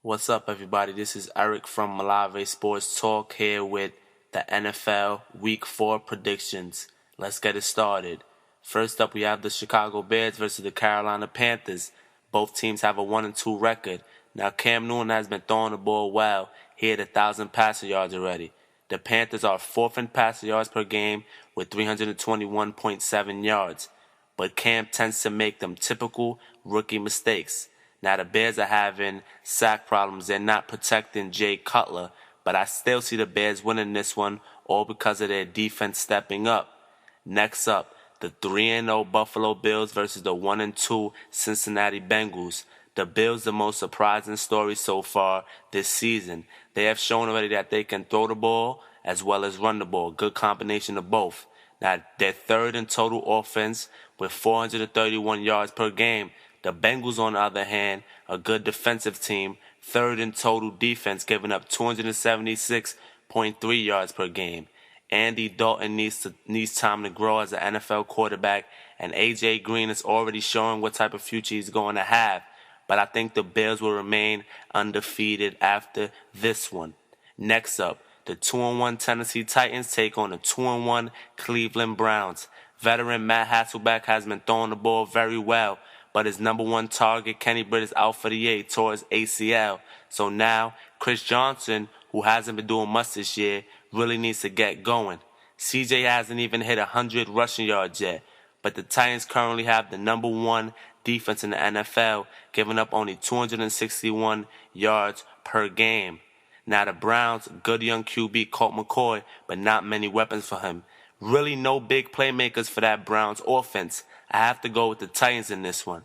What's up, everybody? This is Eric from Malave Sports Talk here with the NFL Week 4 predictions. Let's get it started. First up, we have the Chicago Bears versus the Carolina Panthers. Both teams have a 1-2 record. Now, Cam Newton has been throwing the ball well. He had 1,000 passing yards already. The Panthers are fourth in passing yards per game with 321.7 yards. But Cam tends to make them typical rookie mistakes. Now, the Bears are having sack problems. They're not protecting Jay Cutler, but I still see the Bears winning this one, all because of their defense stepping up. Next up, the 3-0 Buffalo Bills versus the 1-2 Cincinnati Bengals. The Bills, the most surprising story so far this season. They have shown already that they can throw the ball as well as run the ball. Good combination of both. Now, they're third in total offense with 431 yards per game. The Bengals, on the other hand, a good defensive team, third in total defense, giving up 276.3 yards per game. Andy Dalton needs time to grow as an NFL quarterback, and A.J. Green is already showing what type of future he's going to have. But I think the Bills will remain undefeated after this one. Next up, the 2-1 Tennessee Titans take on the 2-1 Cleveland Browns. Veteran Matt Hasselbeck has been throwing the ball very well, but his number one target, Kenny Britt, is out for the year, tore his ACL. So now, Chris Johnson, who hasn't been doing much this year, really needs to get going. CJ hasn't even hit 100 rushing yards yet, but the Titans currently have the number one defense in the NFL, giving up only 261 yards per game. Now the Browns, good young QB Colt McCoy, but not many weapons for him. Really no big playmakers for that Browns offense. I have to go with the Titans in this one.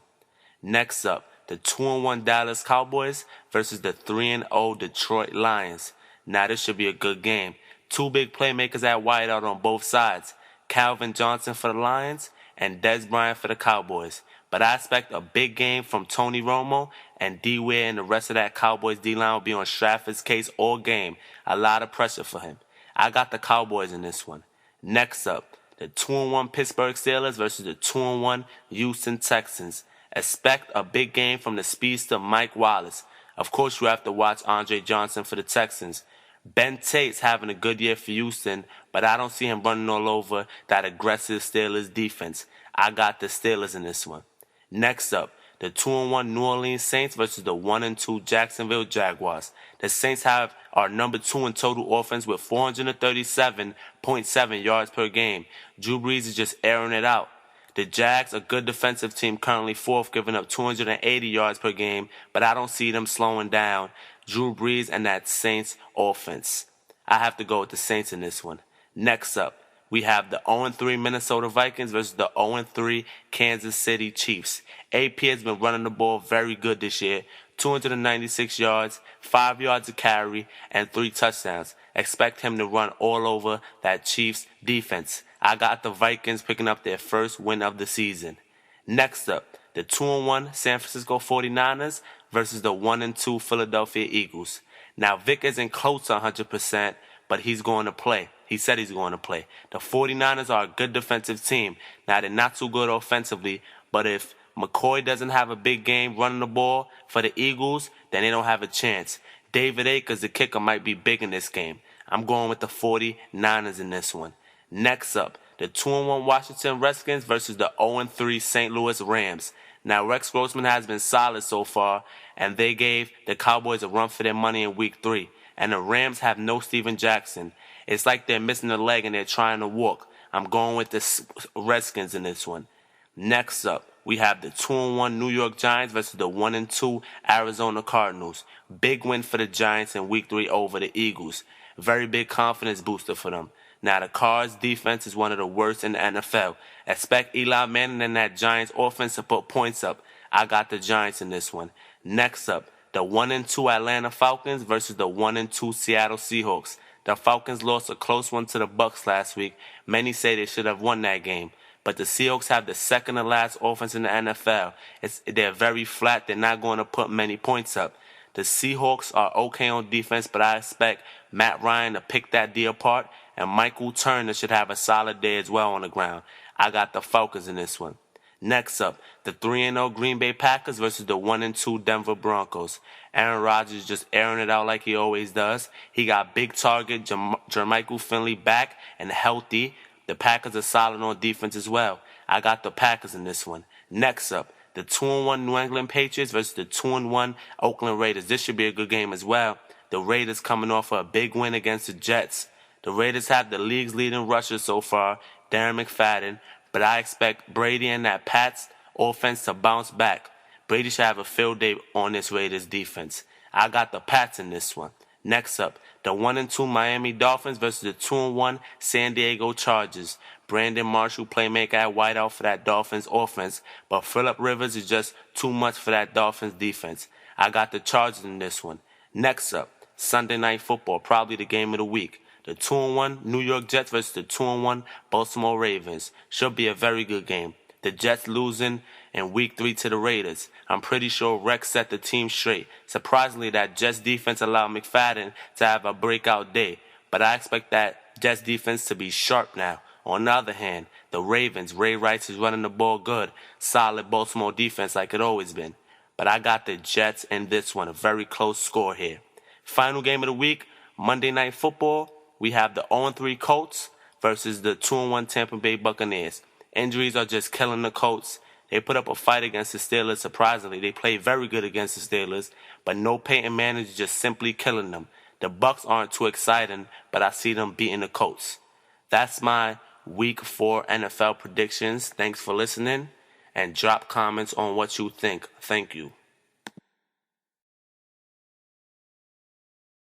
Next up, the 2-1 Dallas Cowboys versus the 3-0 Detroit Lions. Now this should be a good game. Two big playmakers at wideout on both sides. Calvin Johnson for the Lions and Dez Bryant for the Cowboys. But I expect a big game from Tony Romo, and D. Ware and the rest of that Cowboys D-line will be on Stratford's case all game. A lot of pressure for him. I got the Cowboys in this one. Next up, the 2-1 Pittsburgh Steelers versus the 2-1 Houston Texans. Expect a big game from the speedster Mike Wallace. Of course, you have to watch Andre Johnson for the Texans. Ben Tate's having a good year for Houston, but I don't see him running all over that aggressive Steelers defense. I got the Steelers in this one. Next up, the 2-1 New Orleans Saints versus the 1-2 Jacksonville Jaguars. The Saints are number 2 in total offense with 437.7 yards per game. Drew Brees is just airing it out. The Jags, a good defensive team, currently fourth, giving up 280 yards per game, but I don't see them slowing down Drew Brees and that Saints offense. I have to go with the Saints in this one. Next up, we have the 0-3 Minnesota Vikings versus the 0-3 Kansas City Chiefs. AP has been running the ball very good this year. 296 yards, 5 yards a carry, and 3 touchdowns. Expect him to run all over that Chiefs defense. I got the Vikings picking up their first win of the season. Next up, the 2-1 San Francisco 49ers versus the 1-2 Philadelphia Eagles. Now, Vic isn't close to 100%, but he's going to play. He said he's going to play. The 49ers are a good defensive team. Now, they're not too good offensively, but if McCoy doesn't have a big game running the ball for the Eagles, then they don't have a chance. David Akers, the kicker, might be big in this game. I'm going with the 49ers in this one. Next up, the 2-1 Washington Redskins versus the 0-3 St. Louis Rams. Now, Rex Grossman has been solid so far, and they gave the Cowboys a run for their money in Week 3. And the Rams have no Steven Jackson. It's like they're missing a leg and they're trying to walk. I'm going with the Redskins in this one. Next up, we have the 2-1 New York Giants versus the 1-2 Arizona Cardinals. Big win for the Giants in Week 3 over the Eagles. Very big confidence booster for them. Now, the Cards' defense is one of the worst in the NFL. Expect Eli Manning and that Giants offense to put points up. I got the Giants in this one. Next up, the 1-2 Atlanta Falcons versus the 1-2 Seattle Seahawks. The Falcons lost a close one to the Bucs last week. Many say they should have won that game. But the Seahawks have the second to last offense in the NFL. They're very flat. They're not going to put many points up. The Seahawks are okay on defense, but I expect Matt Ryan to pick that D apart, and Michael Turner should have a solid day as well on the ground. I got the Falcons in this one. Next up, the 3-0 Green Bay Packers versus the 1-2 Denver Broncos. Aaron Rodgers just airing it out like he always does. He got big target Jermichael Finley back and healthy. The Packers are solid on defense as well. I got the Packers in this one. Next up, the 2-1 New England Patriots versus the 2-1 Oakland Raiders. This should be a good game as well. The Raiders coming off a big win against the Jets. The Raiders have the league's leading rusher so far, Darren McFadden, but I expect Brady and that Pats offense to bounce back. Brady should have a field day on this Raiders defense. I got the Pats in this one. Next up, the 1-2 Miami Dolphins versus the 2-1 San Diego Chargers. Brandon Marshall, playmaker at wideout for that Dolphins offense, but Phillip Rivers is just too much for that Dolphins defense. I got the Chargers in this one. Next up, Sunday Night Football, probably the game of the week. The 2-1 New York Jets versus the 2-1 Baltimore Ravens. Should be a very good game. The Jets losing in Week 3 to the Raiders. I'm pretty sure Rex set the team straight. Surprisingly, that Jets defense allowed McFadden to have a breakout day. But I expect that Jets defense to be sharp now. On the other hand, the Ravens, Ray Rice is running the ball good. Solid Baltimore defense like it always been. But I got the Jets in this one. A very close score here. Final game of the week, Monday Night Football. We have the 0-3 Colts versus the 2-1 Tampa Bay Buccaneers. Injuries are just killing the Colts. They put up a fight against the Steelers, surprisingly. They played very good against the Steelers, but no Peyton Manning is just simply killing them. The Bucs aren't too exciting, but I see them beating the Colts. That's my Week 4 NFL predictions. Thanks for listening, and drop comments on what you think. Thank you.